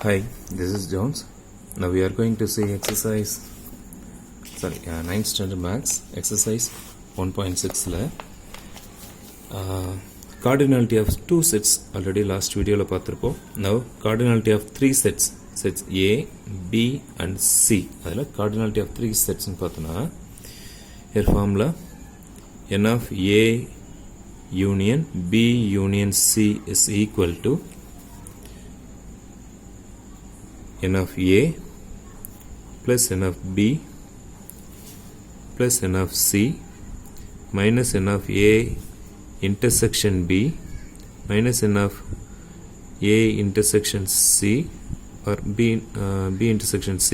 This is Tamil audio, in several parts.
Hi, this is Jones. Now we are going to see 9th standard maths exercise 1.6 la cardinality of two sets already last video la paathirupom. Now cardinality of three sets A, B and C. adala cardinality of three sets nu paathana here formula n of A union B union C is equal to n of A plus n of B plus n of C minus n of A intersection B minus n of A intersection C or B intersection C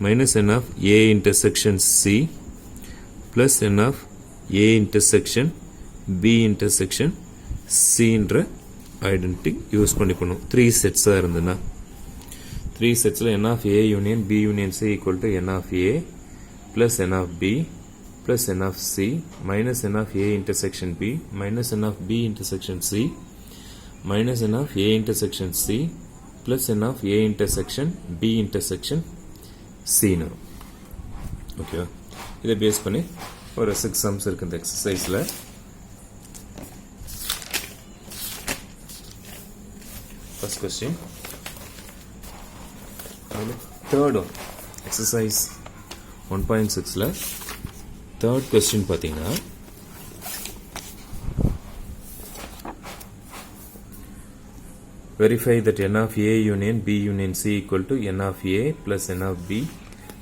minus n of A intersection C plus n of A intersection B intersection C என்ற ஐடென்டிட்டி யூஸ் பண்ணி பண்ணும். 3 செட்ஸாக இருந்ததுன்னா 3 sets n of A union B union C equal to n of A plus n of B plus n of C minus n of A intersection B minus n of B intersection C minus n of A intersection C plus n of A intersection B intersection C னு ஓகே. இதை பேஸ் பண்ணி ஒரு 6 sums இருக்கு இந்த எக்ஸசைஸில். First question, third one, exercise 1.6 la third question pathina verify that n of A union B union C equal to n of A plus n of B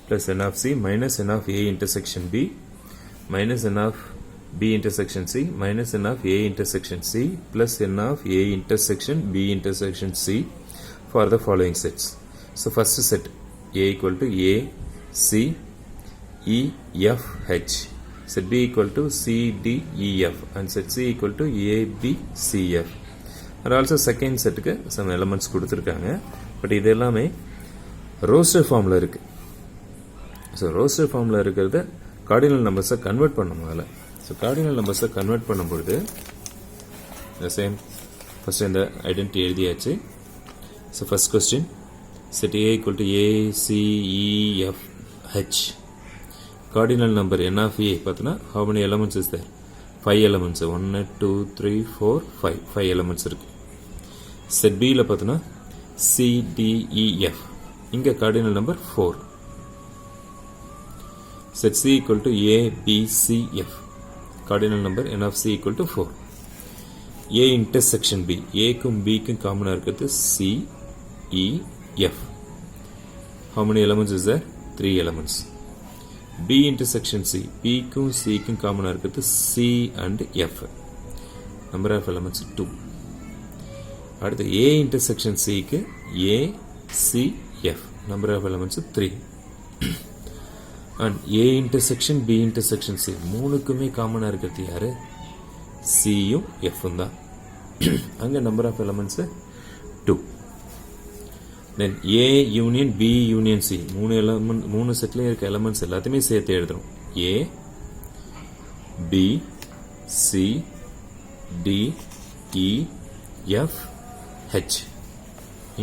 plus n of C minus n of A intersection B minus n of B intersection C minus n of A intersection C plus n of A intersection B intersection C for the following sets. So first set A equal to A C E F H, set B equal to C D E F and set C equal to A B C F. And also second set க்கு some elements கொடுத்திருக்காங்க. பட் இது எல்லாமே ரோஸ்டர் ஃபார்ம்ல இருக்கு. ஸோ ரோஸ்டர் ஃபார்ம்ல இருக்கிறத கார்டினல் நம்பர்ஸை கன்வெர்ட் பண்ணணும். அதில் ஸோ கார்டினல் நம்பர்ஸை கன்வெர்ட் பண்ணும்பொழுது சேம் ஃபஸ்ட்டு இந்த ஐடென்டிட்டி எழுதியாச்சு. So first question set A equal to A C E F H. Cardinal number n of A பார்த்தனா how many elements is there? 5 elements. 1 2 3 4 5 5 elements இருக்கு. set B ல பார்த்தனா C D E F, இங்க cardinal number 4. set C equal to A B C F, cardinal number n of C equal to 4. A intersection B, A க்கும் B க்கும் காமனா இருக்கிறது C E F. How many elements is there? 3 elements. B intersection C, B க்கும் C க்கும் காமனா இருக்கிறது C and F. Number of elements 2. அடுத்து A intersection C க்கு A C F, number of elements 3. and A intersection B intersection C மூணுக்குமே காமனா இருக்கிறது யாரு? C யும் F ம் தான். அங்க number of elements 2. then A union B union C, மூணு செட்ல இருக்க எலிமெண்ட்ஸ் எல்லாத்தையுமே சேர்த்து எழுதுறோம். A B C D E F H.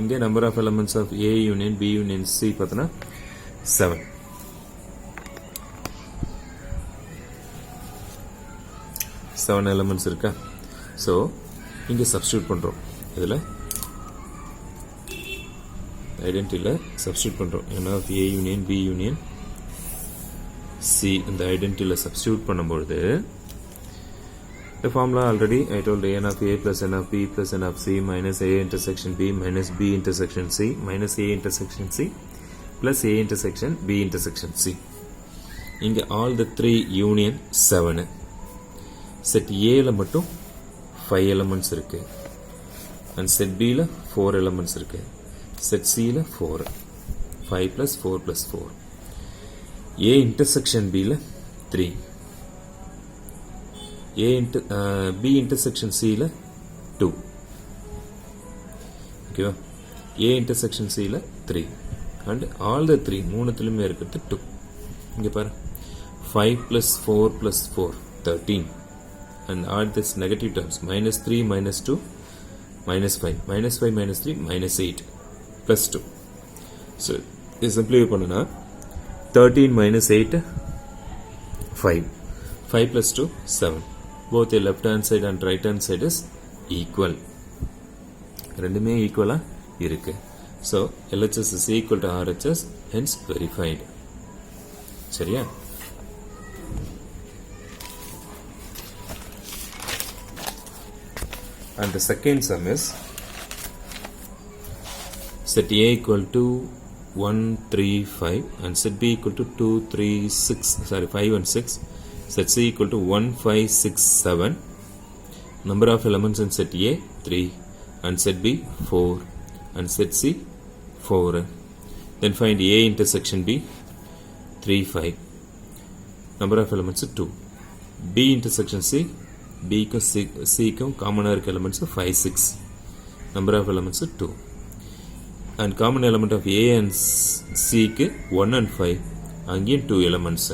இங்க number of elements of A union B union C பார்த்தனா 7. செவன் எலிமெண்ட்ஸ் இருக்கா. ஸோ இங்கே சப்ஸ்டியூட் பண்ணுறோம். இதில் ஐடென்டிட்டியில் சப்ஸ்டியூட் பண்ணுறோம். n of A union B union C இந்த ஐடென்டிட்டியில் சப்ஸ்டியூட் பண்ணும்பொழுது இந்த formula already I told n of A plus n of B plus n of C minus A intersection B minus B intersection C minus A intersection C plus A intersection B intersection C. இங்கே all the 3 union 7. செட் ஏல மட்டும் 5 எலிமெண்ட்ஸ் இருக்கு அண்ட் செட் பியில் 4 எலிமெண்ட்ஸ் இருக்கு. செட் சியில் 4, 5 plus 4 plus 4. ஏ இன்டர்செக்ஷன் பியில் 3, பி இன்டர்செக்ஷன் சியில் 2, ஓகேவா. ஏ இன்டர்செக்ஷன் சியில் 3 அண்ட் ஆல் த 3 மூணுத்துலையுமே இருக்கிறது 2. இங்கே பாரு 5 plus 4 plus 4 13. and add this negative terms minus 3 minus 2 minus 5 minus 5 minus 3 minus 8 plus 2. So this simplify பண்ணனா 13 minus 8 5. 5 plus 2 7. Both the left hand side and right hand side is equal. ரெண்டுமே ஈக்குவலா இருக்கு. So LHS is equal to RHS, hence verified. சரியா? And the second sum is set A equal to 1, 3, 5 and set B equal to 2, 3, 6, 5 and 6. Set C equal to 1, 5, 6, 7. Number of elements in set A 3 and set B 4 and set C 4. Then find A intersection B 3, 5. Number of elements 2. B intersection C, B க்கும் C க்கும் காமனாக இருக்க elements 5, 6. Number of elements 2. And common element of A and C க்கு 1 and 5. அங்கேயும் 2 elements.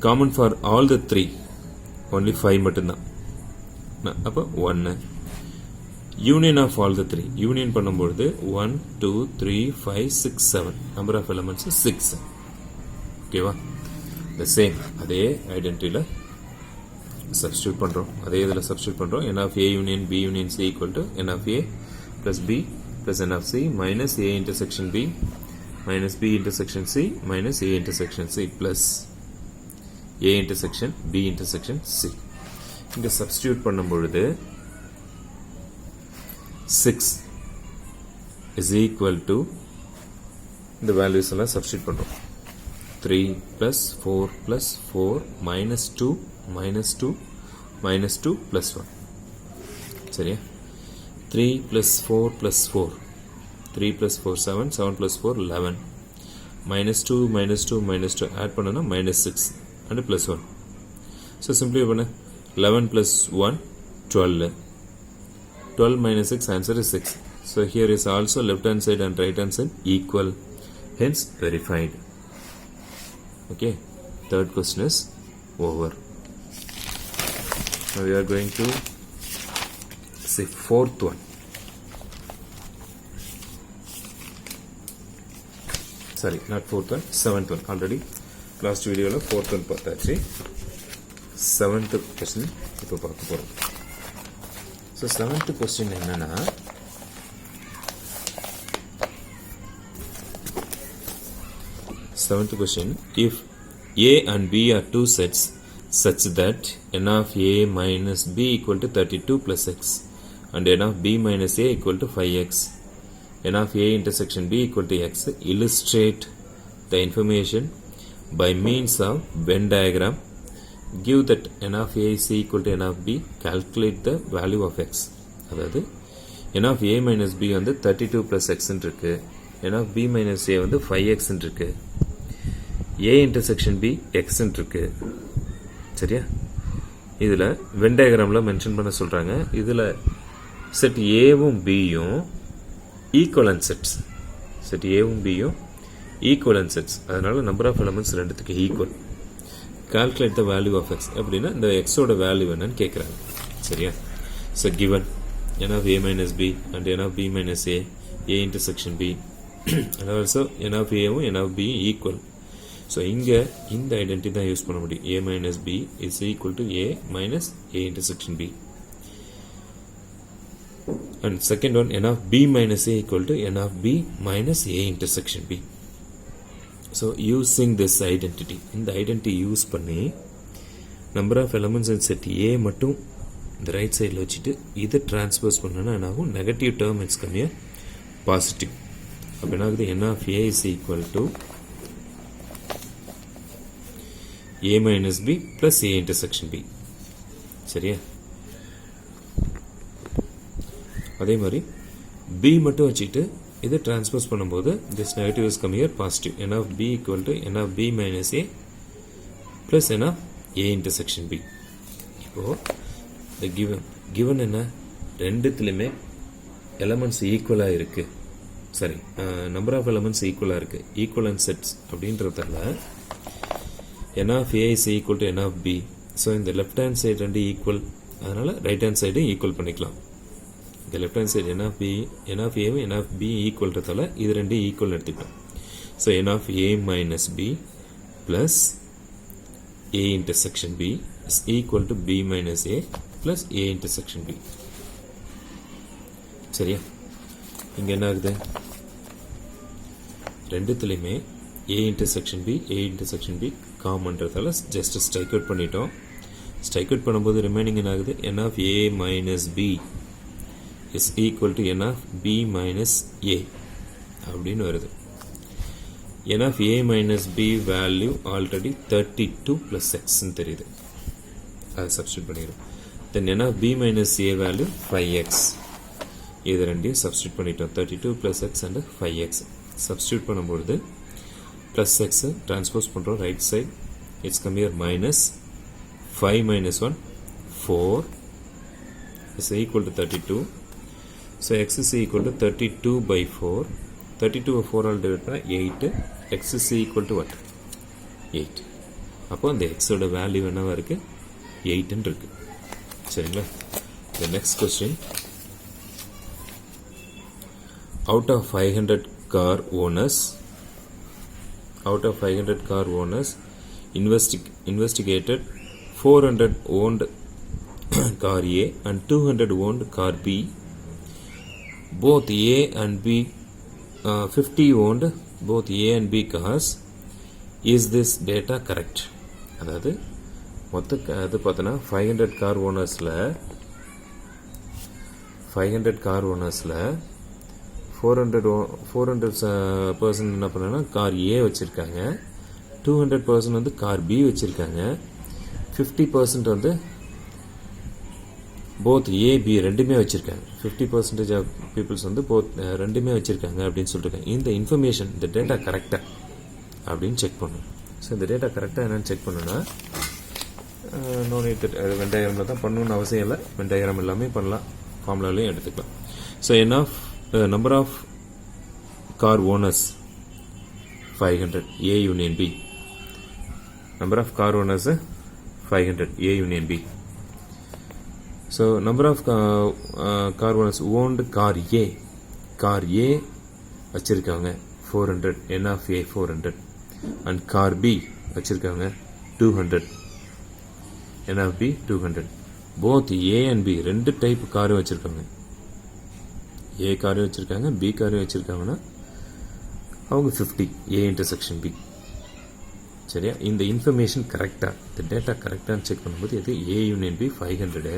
Common for all the 3. Only 5 மட்டும்தான். அப்போ 1. Union of all the 3. Union பண்ணும்பொழுது 1, 2, 3, 5, 6, 7. Number of elements 6. ஓகேவா? The same. அதே ஐடென்டிட்டியில் substitute பண்றோம். அதே இதில் substitute பண்றோம். N of A union B union C equal to N of A plus B plus N of C minus A intersection B minus B intersection C minus A intersection C plus A intersection B intersection C. இங்க substitute பண்ணும் பொழுது 6 is equal to இந்த values எல்லாம் substitute பண்றோம். 3 plus 4 plus 4 minus 2 minus 2 minus 2 plus 1. சரியா? 3 plus 4 plus 4. 3 plus 4 7. 7 plus 4 11. Minus 2 minus 2 minus 2 add பண்ணனா minus 6 and plus 1. So simply பண்ண 11 plus 1 12. 12 minus 6 answer is 6. So here is also left hand side and right hand side equal. Hence verified. Okay. Third question is over. Now we are going to say fourth one. Sorry, not fourth one, seventh one. Already last video la fourth one பார்த்தாச்சு. Seventh question இப்போ பார்க்க போறோம். So seventh question என்னன்னா seventh question, if A and B are two sets such that n of A minus B equal to 32 plus x and n of B minus A equal to 5x, n of A intersection B equal to x, illustrate the information by means of Venn diagram, give that n of A is equal to n of B, calculate the value of x. அதாவது n of A minus B வந்து 32 plus x இருக்கு, n of B minus A வந்து 5x இருக்கு, A intersection B x இருக்கு. சரியா? இதில் வென் டயக்ராமில் மென்ஷன் பண்ண சொல்கிறாங்க. இதில் செட் ஏவும் பியும் ஈக்குவலன் செட்ஸ். செட் ஏவும் பியும் ஈக்குவலன் செட்ஸ். அதனால் நம்பர் ஆஃப் எலமெண்ட்ஸ் ரெண்டுத்துக்கு equal. Calculate the value of x அப்படின்னா இந்த எக்ஸோட வேல்யூ என்னன்னு கேட்குறாங்க. சரியா? So given n of A minus B and n of B minus A, A intersection B and also n of Aவும் n of B equal. So இங்கே இந்த ஐடென்டிட்டி தான் யூஸ் பண்ண முடியும். A minus B is equal to A minus A intersection B. And second one, n of B minus A equal to n of B minus A intersection B. So using this identity, இந்த ஐடென்டிட்டி யூஸ் பண்ணி number of elements in set A மட்டும் இந்த ரைட் சைடில் வச்சுட்டு இதை டிரான்ஸ்போஸ் பண்ணோன்னா என்ன ஆகும்? நெகட்டிவ் டேர்ம் இட்ஸ் கம்மியாக பாசிட்டிவ். அப்போ என்ன ஆகுது? n of A is equal to A minus B plus A intersection B. சரியா? அதே மாதிரி B மட்டும் வச்சுட்டு இதை டிரான்ஸ்போஸ் பண்ணும்போது this negative is come here positive. n of B equal to n of B minus A plus n of A intersection B. இப்போ the given என்ன? ரெண்டுத்துலையுமே எலமெண்ட்ஸ் ஈக்குவலாக இருக்கு. சரி, நம்பர் ஆஃப் எலமெண்ட்ஸ் ஈக்குவலாக இருக்கு. ஈக்குவலன் செட்ஸ் அப்படின்றதால n of A is equal to n of B. So இந்த லெஃப்ட் ஹேண்ட் சைடு ரெண்டு ஈக்குவல், அதனால் ரைட் ஹேண்ட் சைடு ஈக்குவல் பண்ணிக்கலாம். இங்கே left hand side n of a n of b ஈக்குவல்ன்றதால இது ரெண்டு ஈக்குவல் எடுத்துக்கிட்டோம். So n of a minus b plus a intersection b is equal to b minus a plus a intersection b. சரியா? இங்கே என்ன ஆகுது? ரெண்டுத்துலையுமே a intersection b காமன்றதால ஜஸ்ட் ஸ்ட்ரைக் அவுட் பண்ணிட்டோம். ஸ்ட்ரைக் அவுட் பண்ணும்போது ரிமைனிங் என்ன ஆகுது? n of a minus b is equal to n of b minus a அப்படின்னு வருது. n of a minus b value already 32 plus x தெரியுது. அதை சப்ஸ்டியூட் பண்ணிடும். தென் n of b minus a value 5x. இது ரெண்டையும் சப்ஸ்டியூட் பண்ணிட்டோம். 32 plus x and 5x substitute பண்ணும்பொழுது plus x டிரான்ஸ்போஸ் பண்ணுறோம் right side. It's come here minus 5 minus 1 4 is equal to 32. So x is equal to 32 by 4. 32 4 all divide பண்ணால் 8. x is equal to what? 8. அப்போ அந்த x ஓட வேல்யூ என்னவா இருக்கு? 8 இருக்கு. சரிங்களா? The next question. Out of 500 car owners, investigated 400 owned car A and 200 owned car B. Both A and B 50 owned both A and B cars. Is this data correct? அதாவது மொத்த அது பார்த்தோன்னா 500 கார் ஓனர்ஸில் 400 பர்சன்ட் என்ன பண்ணாங்கன்னா கார் ஏ வச்சுருக்காங்க, 200% வந்து கார் பி வச்சுருக்காங்க, 50% வந்து போத் ஏ பி ரெண்டுமே வச்சுருக்காங்க. 50% ஆஃப் பீப்புள்ஸ் வந்து ரெண்டுமே வச்சுருக்காங்க அப்படின்னு சொல்லியிருக்காங்க. இந்த இன்ஃபர்மேஷன் இந்த டேட்டா கரெக்டாக அப்படின்னு செக் பண்ணணும். ஸோ இந்த டேட்டா கரெக்டாக என்னென்னு செக் பண்ணுன்னா நோ நீட் அது வென் டயக்ராமில் தான் பண்ணணும்னு அவசியம் இல்லை. வென் டயக்ராம் எல்லாமே பண்ணலாம், ஃபார்முலாலையும் எடுத்துக்கலாம். So number of car owners 500 A union B. Number of car owners 500 A union B. So number of car owners owned car A. Car A வச்சிருக்காங்க 400 N of A 400 and car B வச்சிருக்காங்க 200 N of B 200. Both A and B ரெண்டு டைப் காரும் வச்சிருக்காங்க. ஏ காரையும் வச்சுருக்காங்க, பி காரையும் வச்சுருக்காங்கன்னா அவங்க 50 ஏ இன்டர்செக்ஷன் பி. சரியா? இந்த இன்ஃபர்மேஷன் கரெக்டாக இந்த டேட்டா கரெக்டானு செக் பண்ணும்போது இது A union B 500,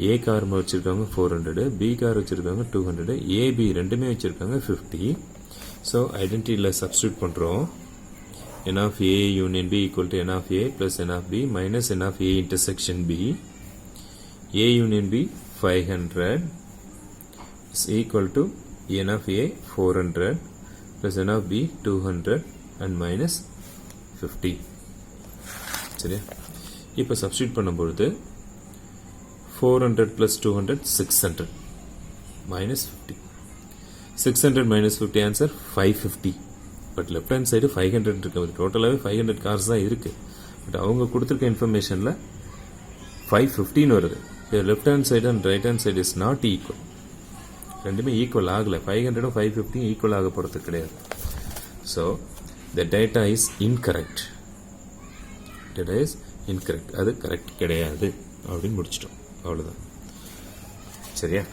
A car வச்சுருக்காங்க 400, பி கார் வச்சுருக்காங்க 200, ஏபி ரெண்டுமே வச்சுருக்காங்க 50. ஸோ ஐடென்டிட்டியில் சப்ஸ்டியூட் பண்ணுறோம். n of a union b equal to n of a plus n of b minus n of a intersection b. A union b 500 is equal to n of a 400 plus n of b 200 and minus 50. சரியா? இப்போ சப்ஸ்டியூட் பண்ணும்பொழுது 400 plus 200 600 minus 50. 600 minus 50 answer 550. But left hand side 500 இருக்கு. டோட்டலாகவே 500 கார்ஸ் தான் இருக்குது. பட் அவங்க கொடுத்துருக்க இன்ஃபர்மேஷனில் 515 வருது. Left hand side and right hand side is not equal. ரெண்டுமே ஈக்குவல் ஆகலை. 500 550 ஈக்குவல் ஆக போகிறது கிடையாது. So the data is incorrect. அது கரெக்ட் கிடையாது அப்படின்னு முடிச்சிட்டோம். அவ்வளோதான். சரியா?